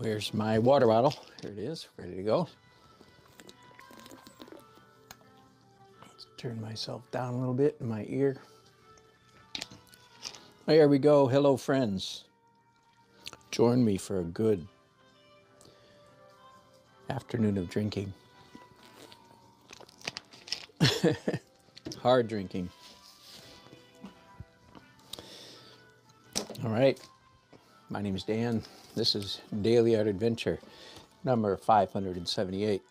Where's my water bottle? Here it is, ready to go. Let's turn myself down a little bit in my ear. There we go. Hello, friends. Join me for a good afternoon of drinking. Hard drinking. All right. My name is Dan. This is Daily Art Adventure, number 578.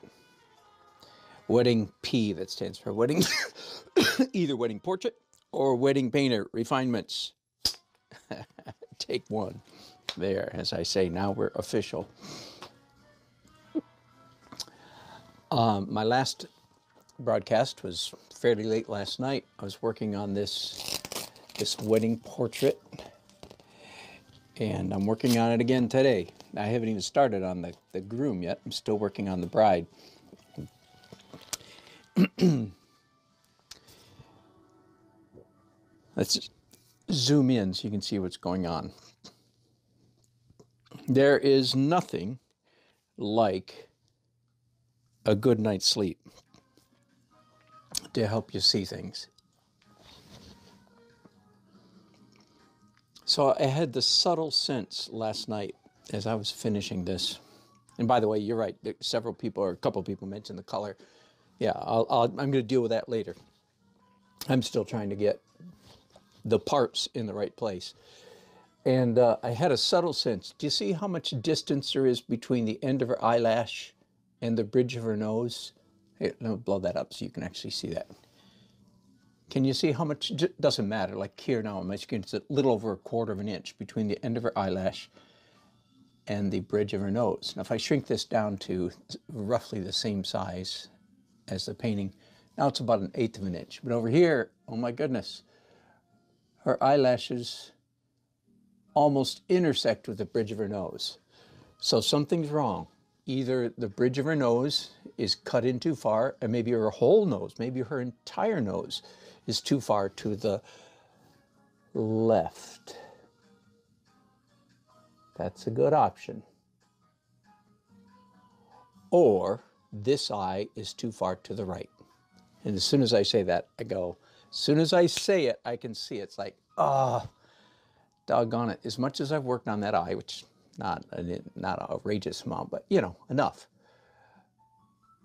Wedding P, that stands for wedding, either wedding portrait or wedding painter, refinements. Take one. There, as I say, now we're official. My last broadcast was fairly late last night. I was working on this wedding portrait, and I'm working on it again today. I haven't even started on the groom yet. I'm still working on the bride. Let's zoom in so you can see what's going on. There is nothing like a good night's sleep to help you see things. So I had the subtle sense last night as I was finishing this. And by the way, you're right. Several people, or a couple people, mentioned the color. Yeah, I'm going to deal with that later. I'm still trying to get the parts in the right place. And I had a subtle sense. Do you see how much distance there is between the end of her eyelash and the bridge of her nose? Here, let me blow that up so you can actually see that. Can you see how much? It doesn't matter. Like here now on my screen, it's a little over 1/4 of an inch between the end of her eyelash and the bridge of her nose. Now if I shrink this down to roughly the same size as the painting, now it's about 1/8 of an inch. But over here, oh my goodness, her eyelashes almost intersect with the bridge of her nose. So something's wrong. Either the bridge of her nose is cut in too far, and maybe her whole nose, maybe her entire nose is too far to the left. That's a good option. Or this eye is too far to the right. And as soon as I say that, I go, as soon as I say it, I can see it. It's like, oh, doggone it. As much as I've worked on that eye, which not an outrageous amount, but you know, enough,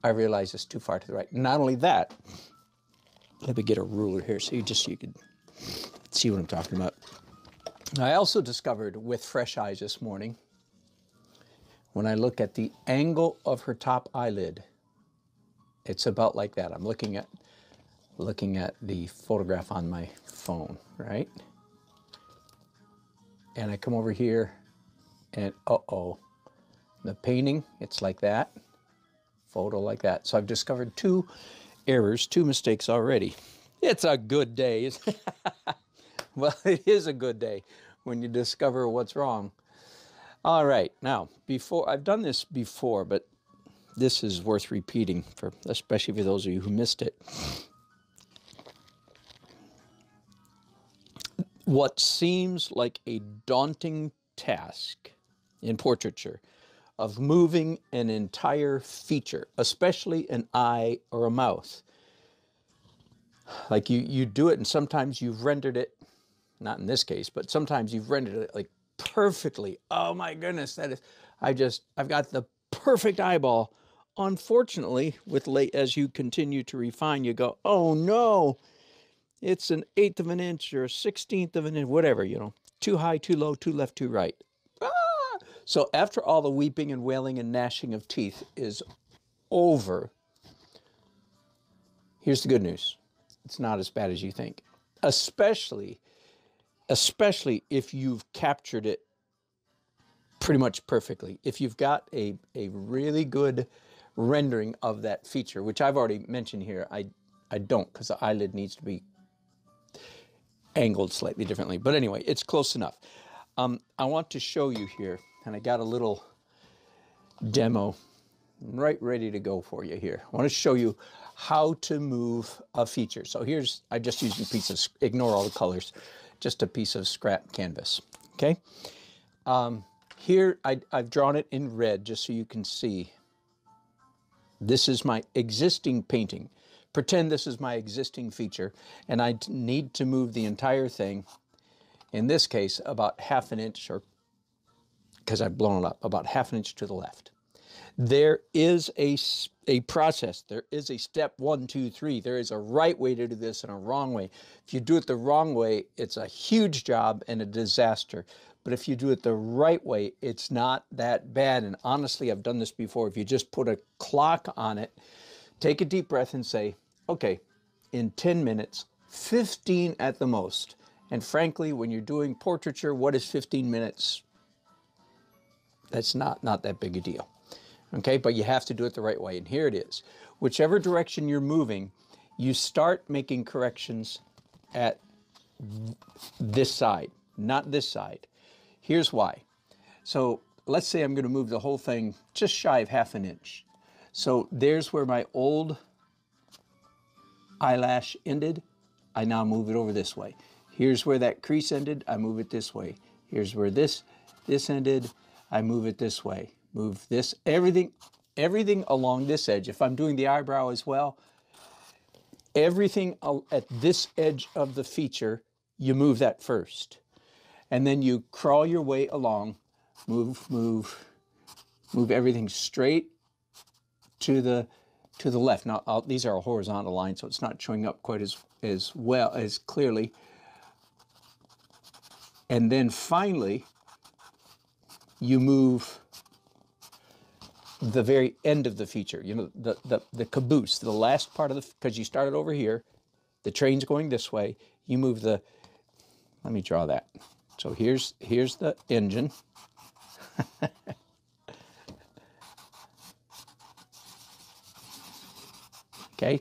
I realize it's too far to the right. Not only that, let me get a ruler here so you could see what I'm talking about. I also discovered with fresh eyes this morning, when I look at the angle of her top eyelid, it's about like that. I'm looking at the photograph on my phone, right? And I come over here and the painting, it's like that, photo like that. So I've discovered 2 errors, 2 mistakes already. It's a good day. Well, it is a good day when you discover what's wrong. All right, now, I've done this before, but this is worth repeating, especially for those of you who missed it. What seems like a daunting task in portraiture of moving an entire feature, especially an eye or a mouth. Like you do it, and sometimes you've rendered it, not in this case, but sometimes you've rendered it like perfectly. Oh my goodness, I've got the perfect eyeball. Unfortunately, as you continue to refine, you go, oh no, it's 1/8 of an inch or 1/16 of an inch, whatever, you know, too high, too low, too left, too right. So after all the weeping and wailing and gnashing of teeth is over, here's the good news. It's not as bad as you think, especially if you've captured it pretty much perfectly. If you've got a really good rendering of that feature, which I've already mentioned here, I don't, because the eyelid needs to be angled slightly differently. But anyway, it's close enough. I want to show you here, and I got a little demo right ready to go for you here. I want to show you how to move a feature. So I just used a piece of, ignore all the colors, just a piece of scrap canvas, okay? Here, I've drawn it in red just so you can see. This is my existing painting. Pretend this is my existing feature, and I need to move the entire thing, in this case, about ½ an inch, or because I've blown it up, about ½ an inch to the left. There is a process. There is a step 1, 2, 3. There is a right way to do this and a wrong way. If you do it the wrong way, it's a huge job and a disaster. But if you do it the right way, it's not that bad. And honestly, I've done this before. If you just put a clock on it, take a deep breath and say, okay, in 10 minutes, 15 at the most. And frankly, when you're doing portraiture, what is 15 minutes? That's not that big a deal. Okay, but you have to do it the right way, and here it is. Whichever direction you're moving, you start making corrections at this side, not this side. Here's why. So let's say I'm going to move the whole thing just shy of ½ an inch. So there's where my old eyelash ended. I now move it over this way. Here's where that crease ended. I move it this way. Here's where this ended. I move it this way. Move this, everything along this edge. If I'm doing the eyebrow as well, everything at this edge of the feature, you move that first. And then you crawl your way along, move everything straight to the left. Now, these are a horizontal line, so it's not showing up quite as well, as clearly. And then finally, you move the very end of the feature, you know, the caboose, the last part of the, because you started over here, the train's going this way, you move the, let me draw that. So here's the engine. Okay,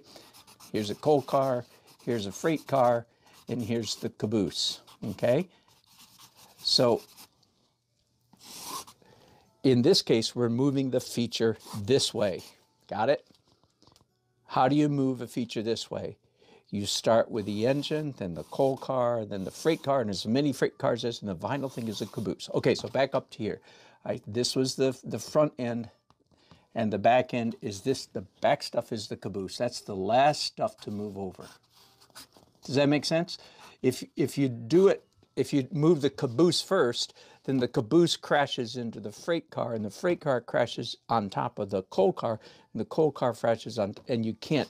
here's a coal car, here's a freight car, and here's the caboose, okay? So in this case, we're moving the feature this way. Got it? How do you move a feature this way? You start with the engine, then the coal car, then the freight car, and as many freight cars as, and the final thing is a caboose. Okay, so back up to here. This was the front end, and the back end is this. The back stuff is the caboose. That's the last stuff to move over. Does that make sense? If you do it, if you move the caboose first, then the caboose crashes into the freight car, and the freight car crashes on top of the coal car, and the coal car crashes on, and you can't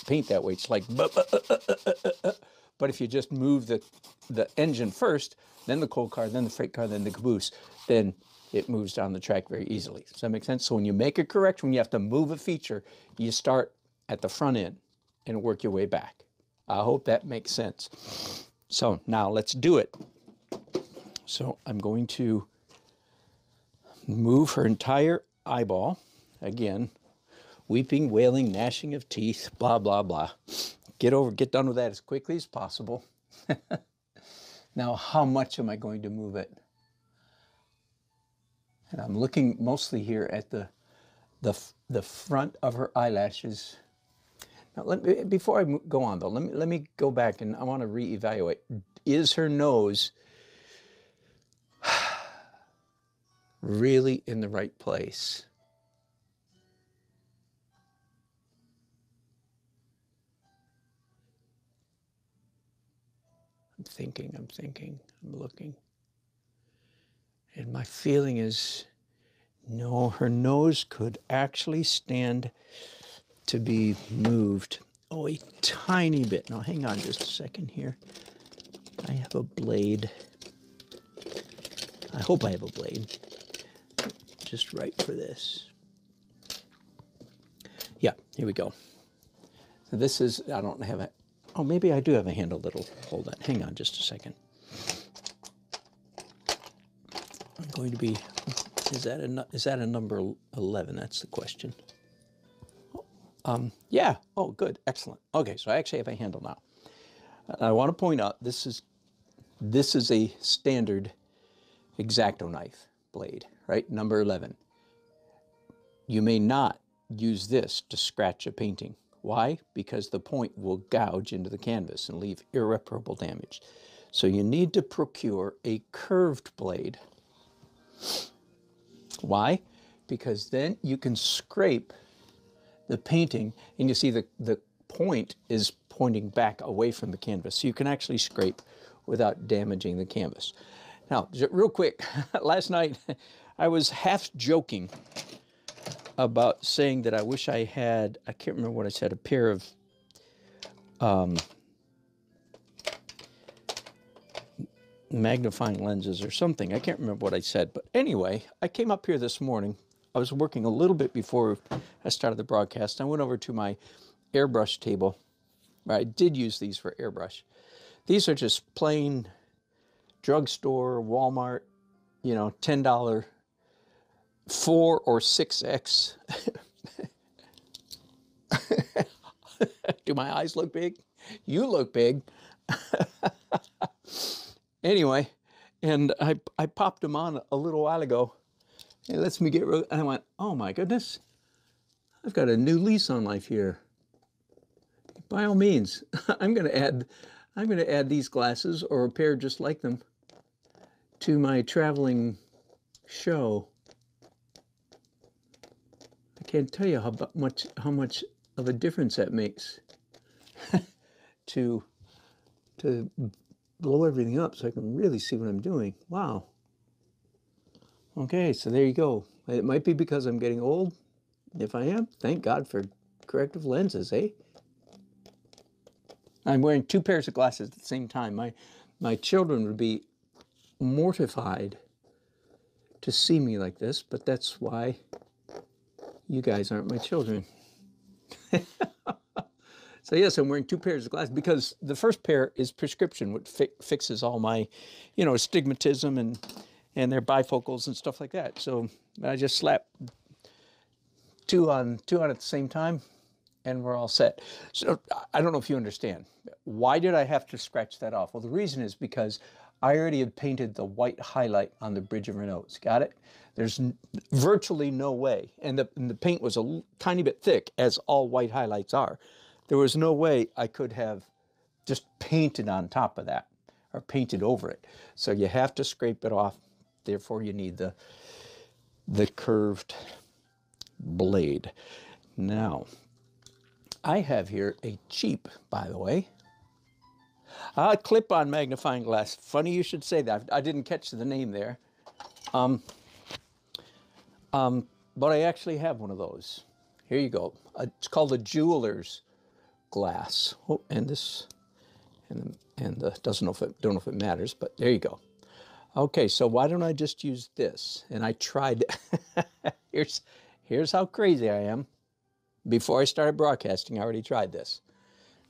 paint that way. It's like, but if you just move the engine first, then the coal car, then the freight car, then the caboose, then it moves down the track very easily. Does that make sense? So when you make a correction, when you have to move a feature, you start at the front end and work your way back. I hope that makes sense. So now let's do it. So I'm going to move her entire eyeball. Again, weeping, wailing, gnashing of teeth, blah, blah, blah. Get done with that as quickly as possible. Now, how much am I going to move it? And I'm looking mostly here at the front of her eyelashes. Now, before I go on though, let me go back, and I want to reevaluate. Is her nose really in the right place? I'm thinking, I'm looking. And my feeling is, no, her nose could actually stand to be moved. Oh, a tiny bit. Now, hang on just a second here. I have a blade. I hope I have a blade just right for this. Yeah, here we go. So this is, I don't have a, oh, maybe I do have a handle that'll hold that. Hang on just a second. I'm going to be, is that a number 11? That's the question. Yeah, oh, good, excellent. Okay, so I actually have a handle now. I want to point out, this is a standard X-Acto knife blade, right? Number 11. You may not use this to scratch a painting. Why? Because the point will gouge into the canvas and leave irreparable damage. So you need to procure a curved blade. Why? Because then you can scrape the painting, and you see the point is pointing back away from the canvas. So you can actually scrape without damaging the canvas. Now, real quick, last night I was half joking about saying that I wish I had, I can't remember what I said, a pair of magnifying lenses or something. I can't remember what I said. But anyway, I came up here this morning. I was working a little bit before I started the broadcast. I went over to my airbrush table. I did use these for airbrush. These are just plain drugstore, Walmart, you know, $10 4 or 6X. Do my eyes look big? You look big. Anyway, and I popped them on a little while ago. It lets me get, and I went, oh my goodness, I've got a new lease on life here. By all means, I'm going to add these glasses or a pair just like them to my traveling show. I can't tell you how much of a difference that makes to blow everything up so I can really see what I'm doing. Wow. Okay, so there you go. It might be because I'm getting old. If I am, thank God for corrective lenses, eh? I'm wearing 2 pairs of glasses at the same time. My children would be mortified to see me like this, but that's why you guys aren't my children. So yes, I'm wearing 2 pairs of glasses because the first pair is prescription, which fixes all my, you know, astigmatism and their bifocals and stuff like that. So I just slap two on at the same time, and we're all set. So I don't know if you understand. Why did I have to scratch that off? Well, the reason is because I already had painted the white highlight on the bridge of her nose. Got it? There's virtually no way, and the paint was a tiny bit thick, as all white highlights are. There was no way I could have just painted on top of that or painted over it. So you have to scrape it off. Therefore, you need the curved blade. Now, I have here a cheap, by the way, clip-on magnifying glass. Funny you should say that. I didn't catch the name there. But I actually have one of those. Here you go. It's called a jeweler's glass. Oh, and this, and don't know if it matters, but there you go. Okay, so why don't I just use this? And I tried. Here's how crazy I am. Before I started broadcasting, I already tried this.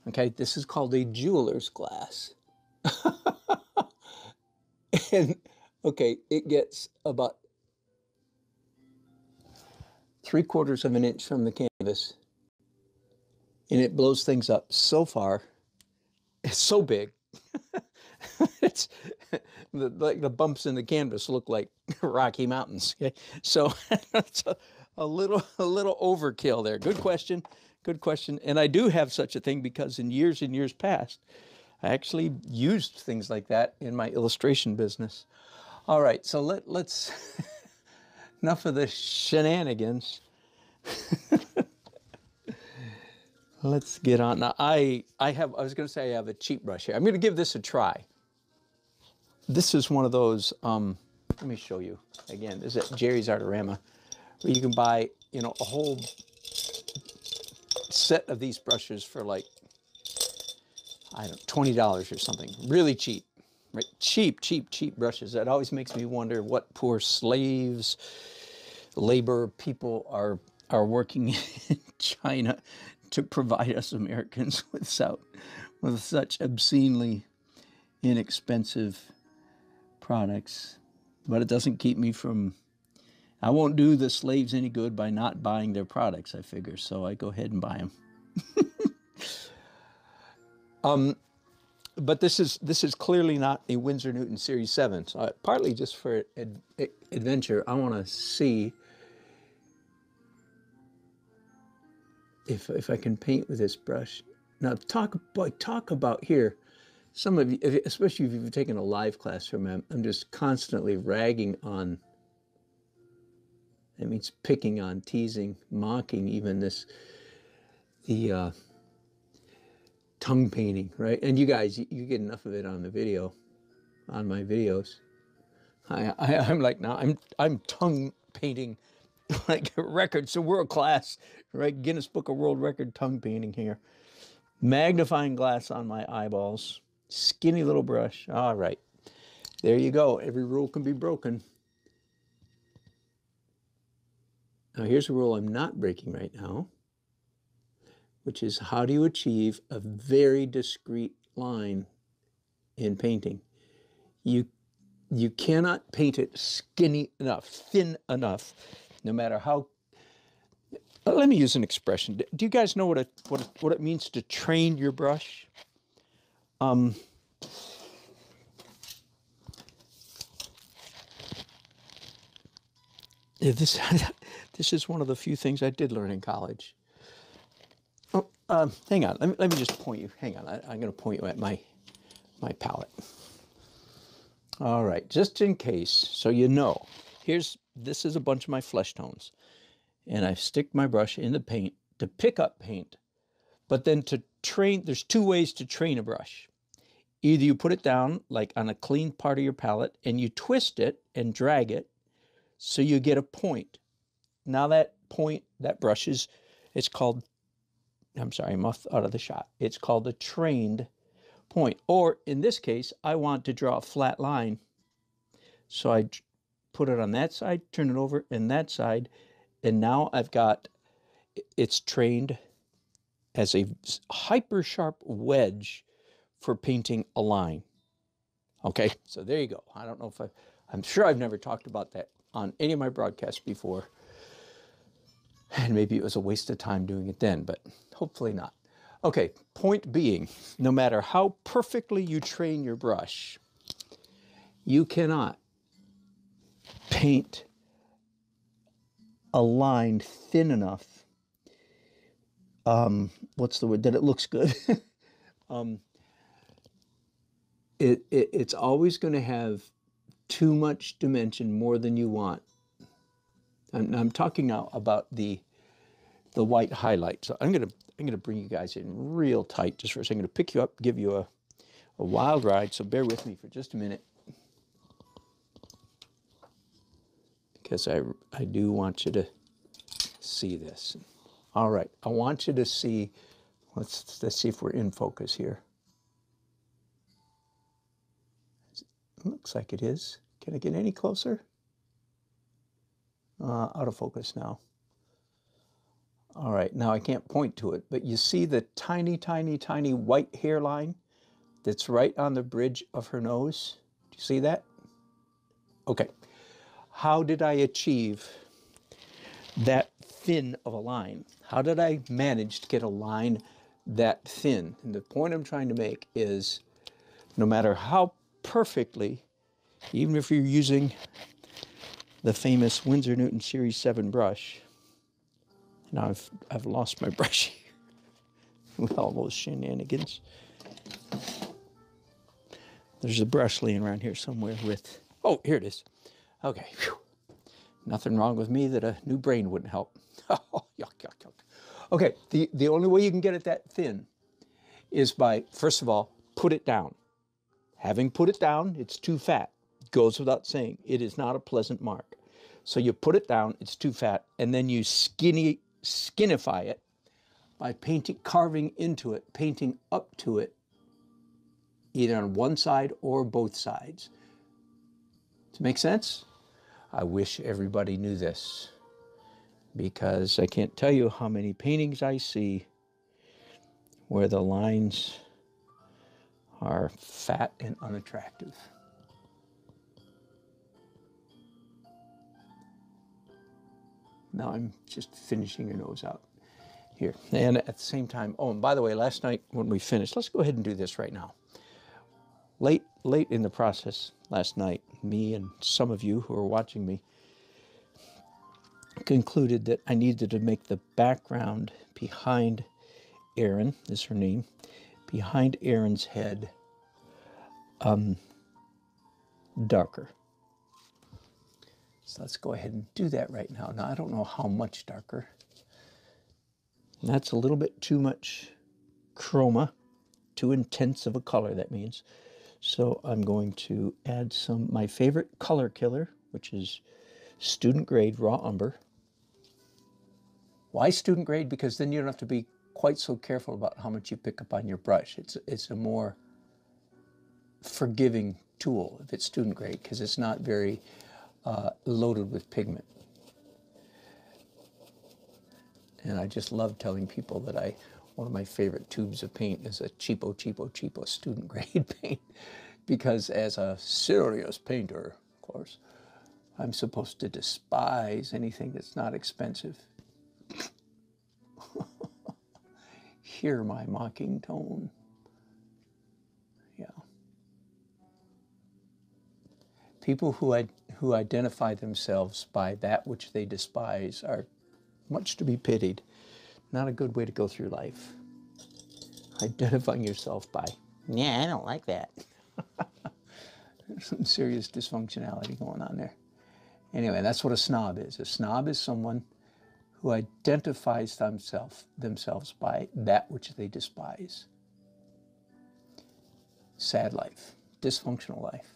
Okay, this is called a jeweler's glass. And okay, it gets about 3/4 of an inch from the canvas, and it blows things up so far. It's so big. It's like the bumps in the canvas look like Rocky Mountains. Okay, so it's a little overkill there. Good question. Good question. And I do have such a thing because in years and years past, I actually used things like that in my illustration business. All right, so let's enough of the shenanigans. Let's get on. Now, I was going to say I have a cheap brush here. I'm going to give this a try. This is one of those, let me show you. Again, this is at Jerry's Artorama, where you can buy, you know, a whole set of these brushes for like, I don't know, $20 or something. Really cheap, right? Cheap brushes. That always makes me wonder what poor slaves, labor people are working in China to provide us Americans with such obscenely inexpensive products. But it doesn't keep me from, I won't do the slaves any good by not buying their products, I figure, so I go ahead and buy them. But this is clearly not a Winsor Newton Series 7. So partly just for adventure, I want to see if I can paint with this brush. Now talk about here. Some of you, especially if you've taken a live class from me, I'm just constantly ragging on That means picking on, teasing, mocking, even the tongue painting, right? And you guys, you get enough of it on the video, on my videos. I'm like, now I'm tongue painting like a record. So world class, right? Guinness Book of World Record tongue painting here. Magnifying glass on my eyeballs. Skinny little brush. All right. There you go. Every rule can be broken. Now here's a rule I'm not breaking right now, which is how do you achieve a very discrete line in painting? You cannot paint it skinny enough, thin enough, no matter how. Let me use an expression. Do you guys know what it means to train your brush? This is one of the few things I did learn in college. Oh, hang on. Let me just point you. Hang on. I'm going to point you at my palette. All right. Just in case, so you know, this is a bunch of my flesh tones, and I stick my brush in the paint to pick up paint. But then to train, there's two ways to train a brush. Either you put it down like on a clean part of your palette, and you twist it and drag it, so you get a point. Now that point, that brush it's called, I'm sorry, I'm out of the shot. It's called a trained point. Or in this case, I want to draw a flat line. So I put it on that side, turn it over, and that side. And now it's trained as a hyper sharp wedge for painting a line. Okay, so there you go. I don't know if I'm sure I've never talked about that on any of my broadcasts before. And maybe it was a waste of time doing it then, but hopefully not. Okay, point being, no matter how perfectly you train your brush, you cannot paint a line thin enough. What's the word? That it looks good. It's always going to have too much dimension, more than you want. I'm talking now about the white highlight. So I'm gonna bring you guys in real tight just for a second. I'm gonna pick you up, give you a wild ride. So bear with me for just a minute, because I do want you to see this. All right, I want you to see. Let's see if we're in focus here. It looks like it is. Can I get any closer? Out of focus now. All right, now I can't point to it, but you see the tiny, tiny, tiny white hairline that's right on the bridge of her nose? Do you see that? Okay. How did I achieve that thin of a line? How did I manage to get a line that thin? And the point I'm trying to make is, no matter how perfectly, even if you're using the famous Winsor Newton Series 7 brush. Now I've lost my brush with all those shenanigans. There's a brush laying around here somewhere with, oh, here it is. Okay, whew. Nothing wrong with me that a new brain wouldn't help. Oh, yuck, yuck, yuck. Okay, the only way you can get it that thin is by, first of all, put it down. Having put it down, it's too fat. Goes without saying. It is not a pleasant mark. So you put it down, it's too fat, and then you skinify it by carving into it, painting up to it, either on one side or both sides. Does it make sense? I wish everybody knew this, because I can't tell you how many paintings I see where the lines are fat and unattractive. Now I'm just finishing your nose out here. And at the same time, oh, and by the way, last night when we finished, let's go ahead and do this right now. Late in the process last night, me and some of you who are watching me concluded that I needed to make the background behind Erin, is her name, behind Erin's head, darker. So let's go ahead and do that right now. Now, I don't know how much darker. That's a little bit too much chroma, too intense of a color, that means. So I'm going to add my favorite color killer, which is student grade raw umber. Why student grade? Because then you don't have to be quite so careful about how much you pick up on your brush. It's a more forgiving tool if it's student grade, because it's not very loaded with pigment. And I just love telling people that one of my favorite tubes of paint is a cheapo student grade paint, because as a serious painter, of course, I'm supposed to despise anything that's not expensive. Hear my mocking tone. Yeah. People who identify themselves by that which they despise are much to be pitied. Not a good way to go through life. Identifying yourself by, yeah, I don't like that. There's some serious dysfunctionality going on there. Anyway, that's what a snob is. A snob is someone who identifies themselves by that which they despise. Sad life, dysfunctional life.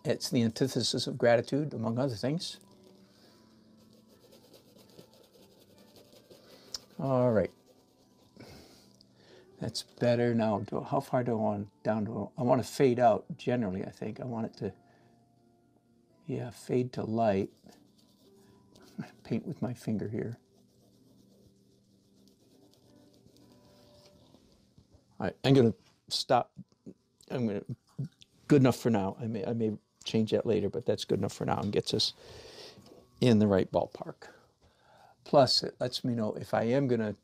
It's the antithesis of gratitude, among other things. All right. That's better. Now, how far do I want down to? I want to fade out generally, I think. I want it to, yeah, fade to light. I'm going to paint with my finger here. All right, I'm going to stop. Good enough for now. I may change that later, but that's good enough for now and gets us in the right ballpark. Plus, it lets me know if I am going to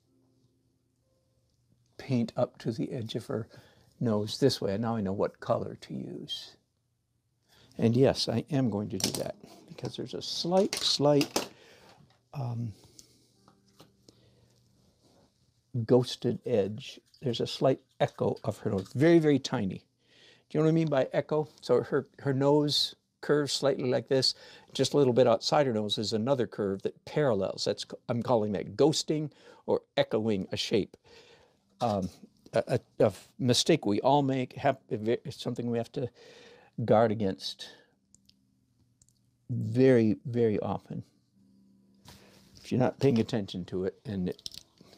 paint up to the edge of her nose this way. And now I know what color to use. And yes, I am going to do that because there's a slight ghosted edge. There's a slight echo of her nose, very, very tiny. Do you know what I mean by echo? So her nose curves slightly like this. Just a little bit outside her nose is another curve that parallels. I'm calling that ghosting or echoing a shape. A mistake we all make. It's something we have to guard against very, very often. If you're not paying attention to it and it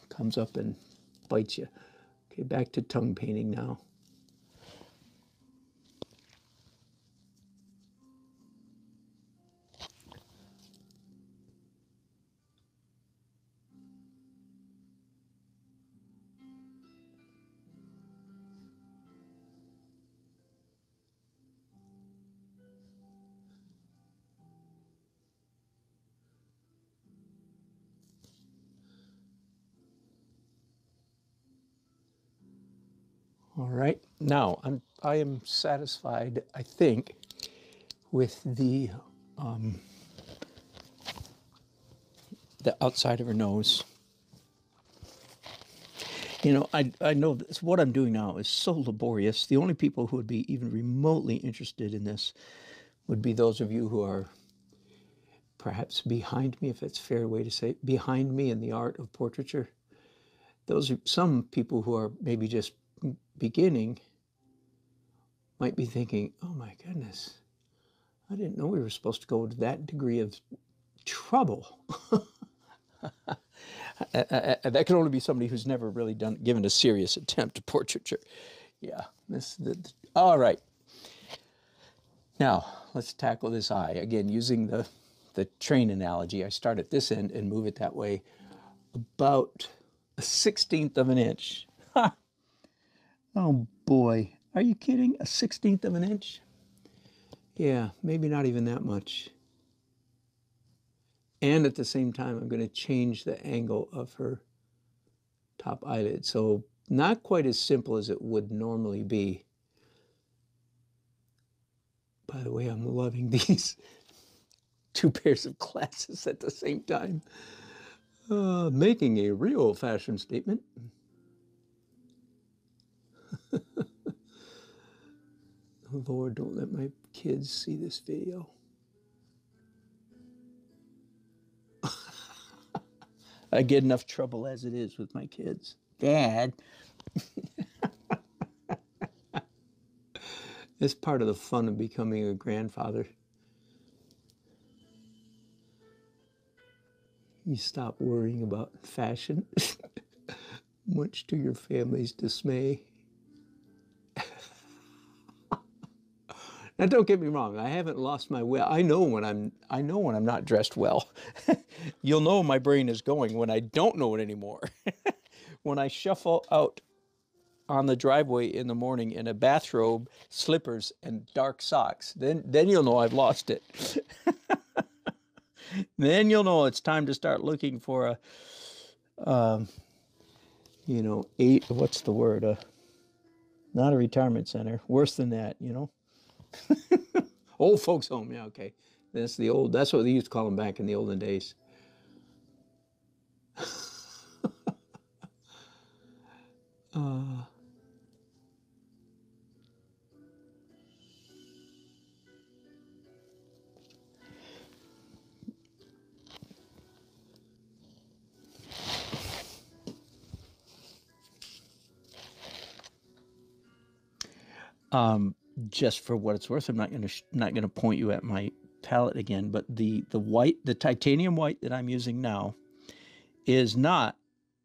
comes up and bites you. Okay, back to tongue painting now. All right, now I am satisfied, I think, with the outside of her nose. You know, I know this, what I'm doing now is so laborious. The only people who would be even remotely interested in this would be those of you who are perhaps behind me, if that's a fair way to say it, behind me in the art of portraiture. Those are some people who are maybe just beginning might be thinking, oh my goodness, I didn't know we were supposed to go to that degree of trouble. That can only be somebody who's never really given a serious attempt to portraiture. Yeah, all right. Now, let's tackle this eye. Again, using the train analogy, I start at this end and move it that way about a 1/16 of an inch. Ha! Oh boy, are you kidding? A 1/16 of an inch? Yeah, maybe not even that much. And at the same time, I'm going to change the angle of her top eyelid. So not quite as simple as it would normally be. By the way, I'm loving these two pairs of glasses at the same time. Making a real fashion statement. Lord, don't let my kids see this video. I get enough trouble as it is with my kids. Dad, it's part of the fun of becoming a grandfather. You stop worrying about fashion, much to your family's dismay. Now, don't get me wrong. I haven't lost my way. I know when I'm not dressed well. You'll know my brain is going when I don't know it anymore. When I shuffle out on the driveway in the morning in a bathrobe, slippers, and dark socks, then you'll know I've lost it. Then you'll know it's time to start looking for a, what's the word? Not a retirement center. Worse than that, Old folks home, yeah, okay. That's what they used to call them back in the olden days. Just for what it's worth, I'm not gonna point you at my palette again, but the titanium white that I'm using now is not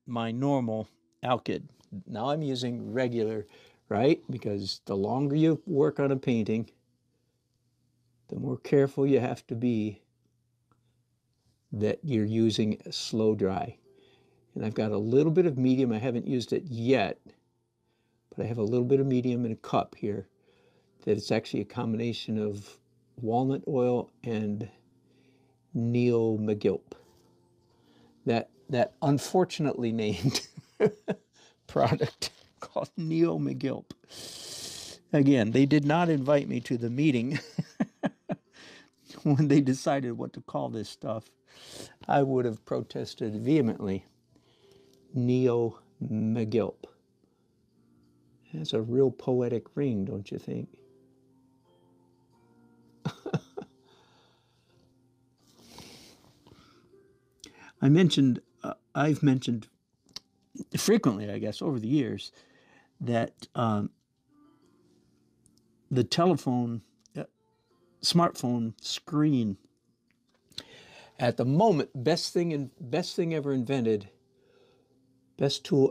my normal alkyd. Now I'm using regular, right? Because the longer you work on a painting, the more careful you have to be that you're using a slow dry. And I've got a little bit of medium. I haven't used it yet, but I have a little bit of medium in a cup here that it's actually a combination of walnut oil and Neo McGilp. That unfortunately named product called Neo McGilp. Again, they did not invite me to the meeting when they decided what to call this stuff. I would have protested vehemently. Neo McGilp. That's a real poetic ring, don't you think? I've mentioned frequently, I guess, over the years, that the smartphone screen, at the moment, best tool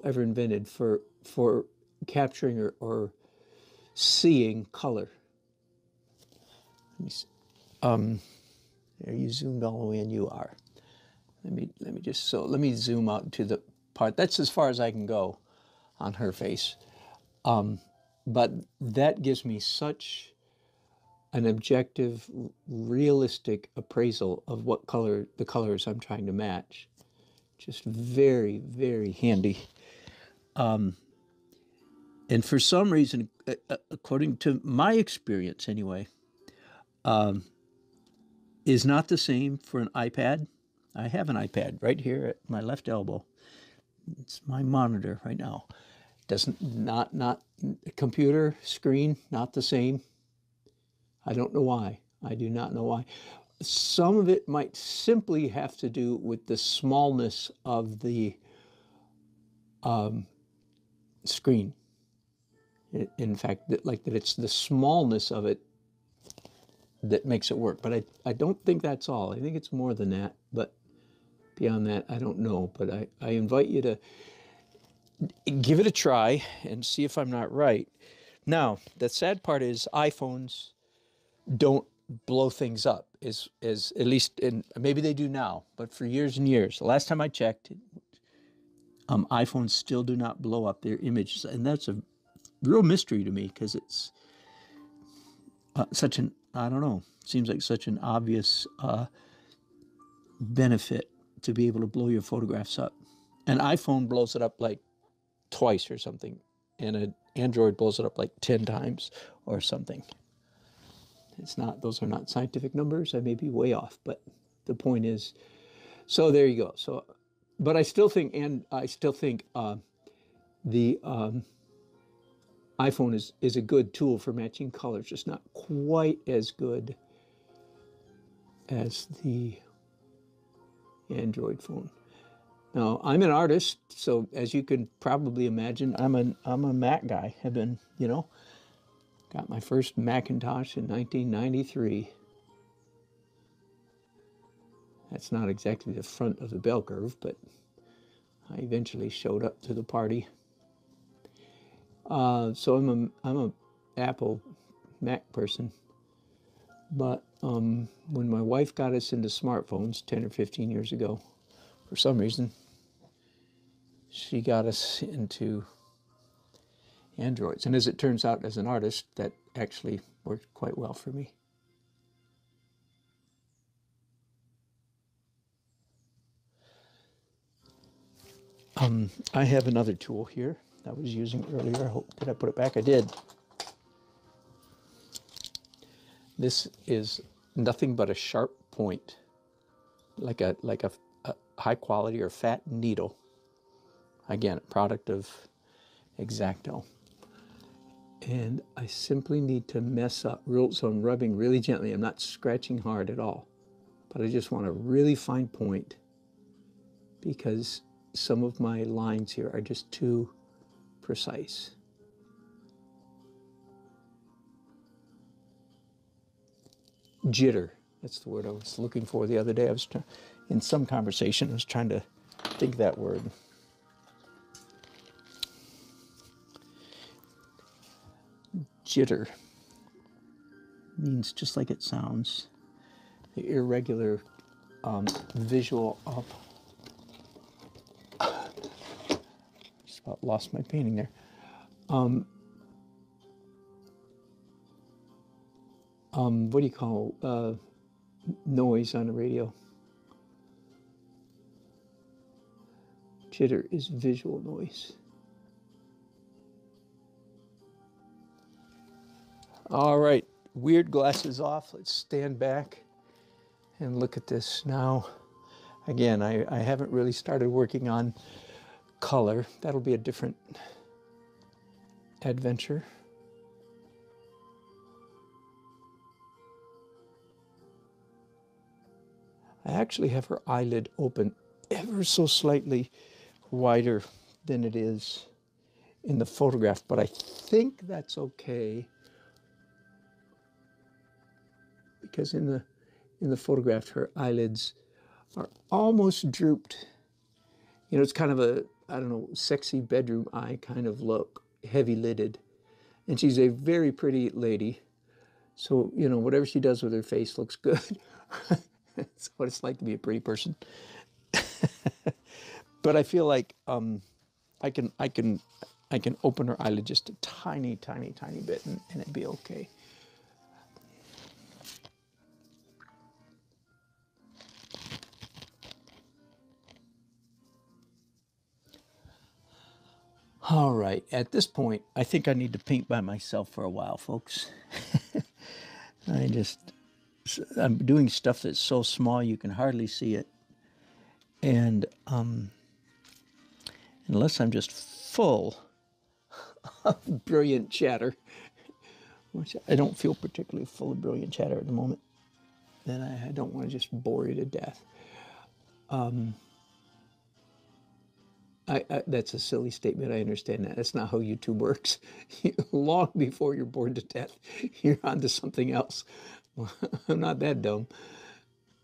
ever invented for capturing or seeing color. There, you zoomed all the way, and you are. Let me zoom out to the part. That's as far as I can go on her face. But that gives me such an objective, realistic appraisal of what the colors I'm trying to match. Just very, very handy. And for some reason, according to my experience anyway, is not the same for an iPad. I have an iPad right here at my left elbow. It's my monitor right now. Not computer screen, not the same. I don't know why. I do not know why. Some of it might simply have to do with the smallness of the screen. In fact, that it's the smallness of it that makes it work. But I don't think that's all. I think it's more than that. But beyond that, I don't know. But I invite you to give it a try and see if I'm not right. Now, the sad part is iPhones don't blow things up. Is at least maybe they do now, but for years and years, the last time I checked, iPhones still do not blow up their images, and that's a real mystery to me because it's I don't know, seems like such an obvious benefit to be able to blow your photographs up. An iPhone blows it up like twice or something, and an Android blows it up like 10 times or something. Those are not scientific numbers. I may be way off, but the point is, so there you go. So, but I still think the iPhone is a good tool for matching colors, just not quite as good as the Android phone. Now, I'm an artist, so as you can probably imagine, I'm a Mac guy. Have been, got my first Macintosh in 1993. That's not exactly the front of the bell curve, but I eventually showed up to the party. So I'm a Apple Mac person. But when my wife got us into smartphones 10 or 15 years ago, for some reason, she got us into Androids. And as it turns out, as an artist, that actually worked quite well for me. I have another tool here I was using earlier. Did I put it back? I did. This is nothing but a sharp point, like a high quality or fat needle. Again, a product of X-Acto. And I simply need to mess up, so I'm rubbing really gently. I'm not scratching hard at all, but I just want a really fine point because some of my lines here are just too precise. Jitter, that's the word I was looking for the other day. I was in some conversation, I was trying to think of that word. Jitter means just like it sounds, the irregular visual of. Just about lost my painting there. What do you call noise on the radio? Jitter is visual noise. All right, weird glasses off. Let's stand back and look at this now. Again, I haven't really started working on color. That'll be a different adventure. I actually have her eyelid open ever so slightly wider than it is in the photograph, but I think that's okay because in the photograph her eyelids are almost drooped. It's kind of a, I don't know, sexy bedroom eye kind of look, heavy lidded. And she's a very pretty lady. So, whatever she does with her face looks good. That's what it's like to be a pretty person. But I feel like I can open her eyelid just a tiny, tiny, tiny bit and it'd be okay. All right, at this point, I think I need to paint by myself for a while, folks. I'm doing stuff that's so small you can hardly see it. And unless I'm just full of brilliant chatter, which I don't feel particularly full of brilliant chatter at the moment, then I don't want to just bore you to death. That's a silly statement. I understand that. That's not how YouTube works. Long before you're bored to death, you're on to something else. I'm not that dumb.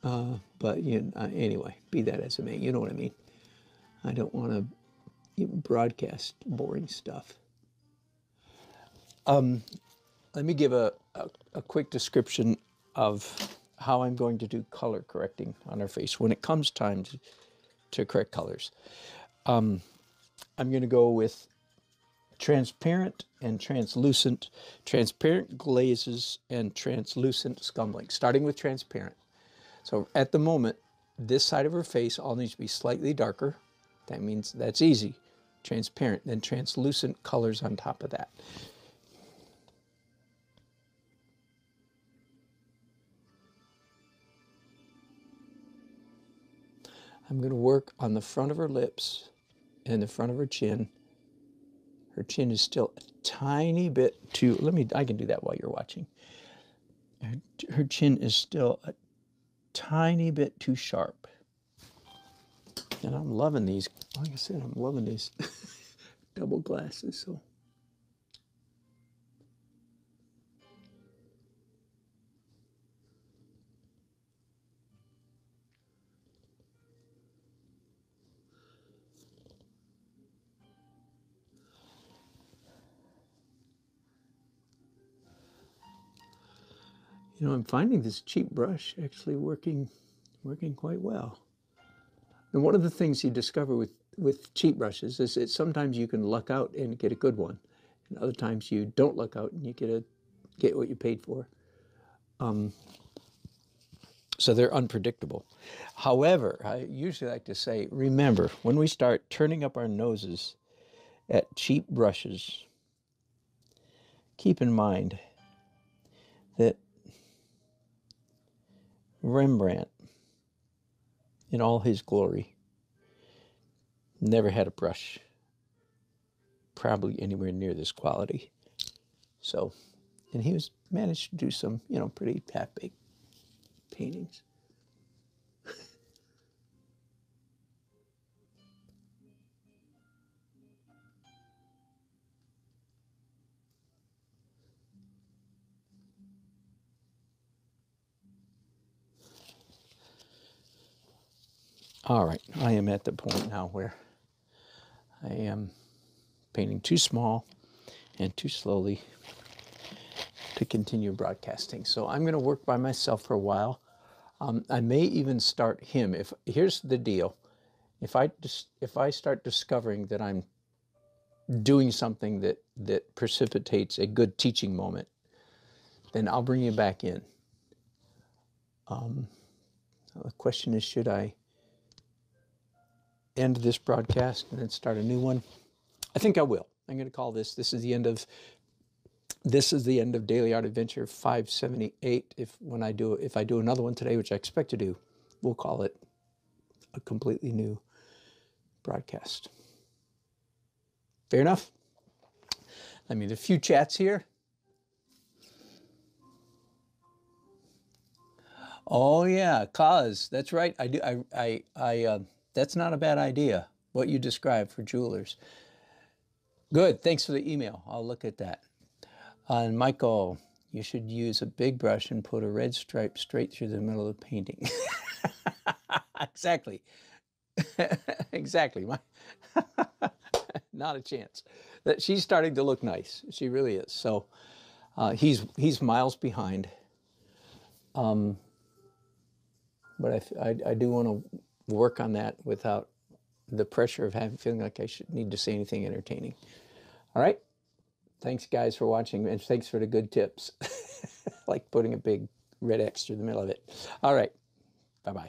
But anyway, be that as it may, you know what I mean. I don't want to broadcast boring stuff. Let me give a quick description of how I'm going to do color correcting on her face when it comes time to correct colors. I'm going to go with transparent and translucent, transparent glazes and translucent scumbling, starting with transparent. So at the moment, this side of her face all needs to be slightly darker. That means that's easy. Transparent, then translucent colors on top of that. I'm going to work on the front of her lips and the front of her chin. Her chin is still a tiny bit too, I can do that while you're watching. Her chin is still a tiny bit too sharp. And I'm loving these. Like I said, I'm loving these double glasses. So. You know, I'm finding this cheap brush actually working quite well. And one of the things you discover with cheap brushes is that sometimes you can luck out and get a good one, and other times you don't luck out and you get what you paid for. So they're unpredictable. However, I usually like to say, remember, when we start turning up our noses at cheap brushes, keep in mind that Rembrandt, in all his glory, never had a brush probably anywhere near this quality. So, and he was managed to do some, you know, pretty half-baked paintings. All right, I am at the point now where I am painting too small and too slowly to continue broadcasting. So I'm going to work by myself for a while. I may even start him. Here's the deal: if I start discovering that I'm doing something that precipitates a good teaching moment, then I'll bring you back in. The question is, should I end this broadcast and then start a new one? I think I will. I'm going to call this. This is the end of Daily Art Adventure 578. If I do another one today, which I expect to do, we'll call it a completely new broadcast. Fair enough? I mean, a few chats here. Oh yeah, cause that's right. I do. That's not a bad idea. What you described for jewelers. Good. Thanks for the email. I'll look at that. And Michael, you should use a big brush and put a red stripe straight through the middle of the painting. Exactly. Exactly. Not a chance. She's starting to look nice. She really is. So he's miles behind. But I do want to work on that without the pressure of feeling like I should need to say anything entertaining. All right. Thanks, guys, for watching, and thanks for the good tips, like putting a big red X through the middle of it. All right. Bye-bye.